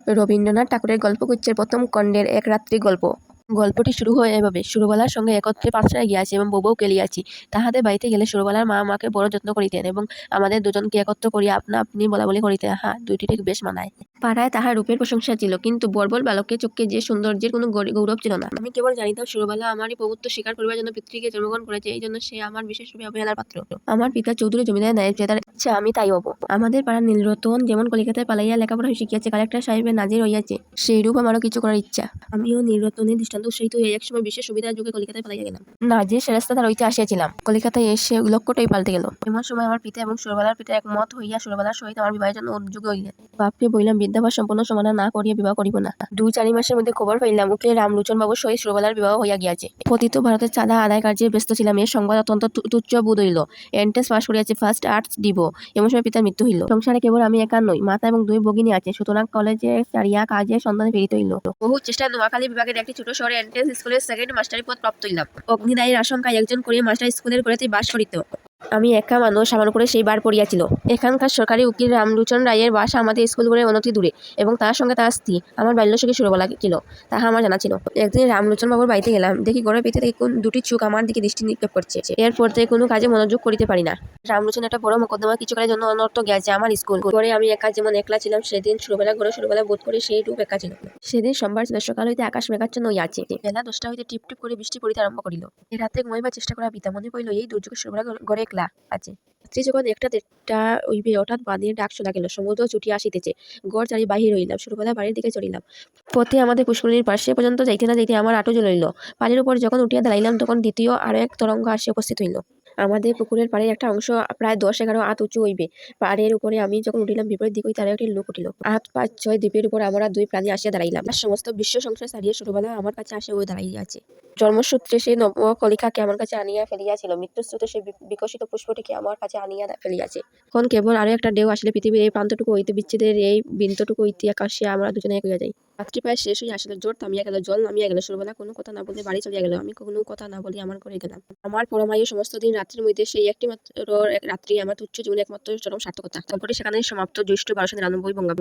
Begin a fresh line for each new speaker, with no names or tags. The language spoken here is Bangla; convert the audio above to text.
রবীন্দ্রনাথ ঠাকুরের গল্পগুচ্ছের প্রথম খণ্ডের এক রাত্রি গল্প। গল্পটি শুরু হয় এভাবে: সুরবালার সঙ্গে একত্রে পাঠশালায় গিয়াছি এবং বউ খেলিয়াছি। তাহাদের বাড়িতে গেলে সুরবালার মা আমাকে বড় যত্ন করিতেন এবং আমাদের দুজনকে একত্র করিয়া আপনা আপনি বলাবলি করিতেন। হা, দুইটিকে বেশ মানায়। পাড়ায় তাহার রূপের প্রশংসা ছিল, কিন্তু বর্বর বালকের চক্ষে যে সৌন্দর্যের কোনো গৌরব ছিল না। আমি কেবল জানিতাম সুরবালা আমারই প্রভুত্ব স্বীকার করিবার জন্য পিতৃকে জন্মগ্রহণ করেছে, এই জন্য সে আমার বিশেষরূপে অবহেলার পাত্র। আমার পিতা চৌধুরী জমিদার নায়েব, যে তার ইচ্ছা আমি তাই হব। আমাদের পাড়ার নীলরতন যেমন কলিকাতায় পালাইয়া লেখাপড়া শিখিয়াছে, কালেক্টর সাহেবের নাজির হইয়াছে, সেইরূপ আমারও কিছু করার ইচ্ছা। আমিও নীলরতনের দৃষ্টান্ত উৎসাহিত হইয়া একসময় বিশেষ সুবিধার যুগে কলিকাতায় পালাইয়া গেলাম। নাজির সেরেস্তাদার হইতে আসিয়াছিলাম, কলিকাতায় এসে লক্ষ্যটাই পাল্টে গেল। এমন সময় আমার পিতা এবং সুরবালার পিতা একমত হইয়া সুরবালার সহিত আমার বিবাহের জন্য উদ্যোগ হইলেন। বাপকে বলিলাম, বিদ্যাভ্যাস সম্পন্ন সমাধান না করিয়া বিবাহ করিব না। 2-4 মাসের মধ্যে খবর পাইলাম উকিল রামলোচন বাবুর সহিত সুরবালার বিবাহ হইয়া গিয়াছে। পতিত ভারতের চাঁদা আদায় কার্যে ব্যস্ত ছিলাম, এর সংবাদ অত্যন্ত তুচ্ছ বোধ হইল। এন্ট্রেন্স পাস করিয়াছে, ফার্স্ট আর্টস দিব। এমন সময় পিতার মৃত্যু হইল। সংসারে কেবল আমি একা নই, মাতা এবং 2 ভগিনী আছে, সুতরাং কলেজে ছাড়িয়া কাজের সন্ধানে ফিরিতে হইল। বহু চেষ্টায় নোয়াখালী বিভাগের একটি ছোট শহরে এন্ট্রেন্স স্কুলের সেকেন্ড মাস্টারি পদ প্রাপ্ত হইলাম। অগ্নিদায়ের আশঙ্কায় একজন করিয়া মাস্টার স্কুলের ঘরেতেই বাস করিত। আমি একা মানুষ, আমার উপরে সেই বার পড়িয়াছিল। এখানকার সরকারি উকিল রামলোচন রায়ের বাসা আমাদের স্কুল ঘরে অনতি দূরে, এবং তার সঙ্গে তার স্ত্রী, আমার বাল্যসখী সুরবালা ছিল, তাহা আমার জানা ছিল। একদিন রামলোচন বাবুর বাড়িতে গেলাম, দেখি ঘরের ভিতরে দুটি চোখ আমার দিকে দৃষ্টি নিক্ষেপ করছে। এরপর থেকে কোনো কাজে মনোযোগ করিতে পারি না। রামলোচন একটা বড় মোকদ্দমা কিছুকালের জন্য অনর্থ গেছে আমার স্কুল ঘরে। আমি একা যেমন একলা ছিলাম, সেদিন সুরবালা ঘরে সুরবালা বোধ করি সেই রূপ একা ছিল। সেদিন সোমবার ছিল, সকাল হইতে আকাশ মেঘাচ্ছন্ন হইয়াছে। বেলা 10টা হইতে টিপ টিপ করে বৃষ্টি পড়িতে আরম্ভ করিল। এ রাতে ঘুমাইবার চেষ্টা করা পিতা, মনে পড়িল এই দুর্যোগে সুরবালা ঘরে একলা আছে। রাত্রি যখন 1টা হইবে, হঠাৎ বাঁধির ডাক শোনা গেল, সমুদ্র ছুটিয়া আসিতেছে। ঘর ছাড়ি বাহির হইলাম, সুরবালা বাড়ির দিকে চলিলাম। পথে আমাদের পুষ্করিণীর পার, সে পর্যন্ত যাইতে না যাইতে আমার হাঁটু জ্বলিল। পাড়ের উপর যখন উঠিয়া দাঁড়াইলাম, তখন দ্বিতীয় আরো এক তরঙ্গ আসিয়া উপস্থিত হইল। আমাদের পুকুরের পাড়ের একটা অংশ প্রায় 10-11 হাত উঁচু হইবে। পাড়ের উপরে আমি যখন উঠিলাম, বিপরীত দিক হইতে আরো একটি লোক উঠিল। 8-5-6 দ্বীপের উপর আমরা 2 প্রাণী আসিয়া দাঁড়াইলাম। সমস্ত বিশ্ব সংসার ছাড়িয়া সুরবালা আমার কাছে আসিয়া ওই দাঁড়াইয়াছে। জন্মসূত্রে সেই নবকলিকাকে আমার কাছে আনিয়া ফেলিয়াছিল, মৃত্যুস্রোতে সেই বিকশিত পুষ্পটিকে আমার কাছে আনিয়া ফেলিয়াছে। এখন কেবল আরো একটা ঢেউ আসলে পৃথিবীর এই প্রান্তটুকু হইতে, বিচ্ছেদের এই বিন্দুটুকু হইতে আকাশে আমরা দুজনে এক হইয়া যাই। রাত্রি প্রায় শেষ হইয়া আসিল, জোর থামিয়া গেল, জল নামিয়া গেল। সুরবালা কোনো কথা না বলে বাড়ি চলিয়া গেল। আমি কোনো কথা না বলি আমার ঘরে গেলাম। আমার পরমায়ু সমস্ত দিন রাত্রির মধ্যে সেই একটি মাত্র রাত্রি আমার তুচ্ছ জীবনের একমাত্র চরম সার্থকতা। গল্পটি সেখানেই সমাপ্ত। জ্যৈষ্ঠ 1299 বঙ্গাব্দ।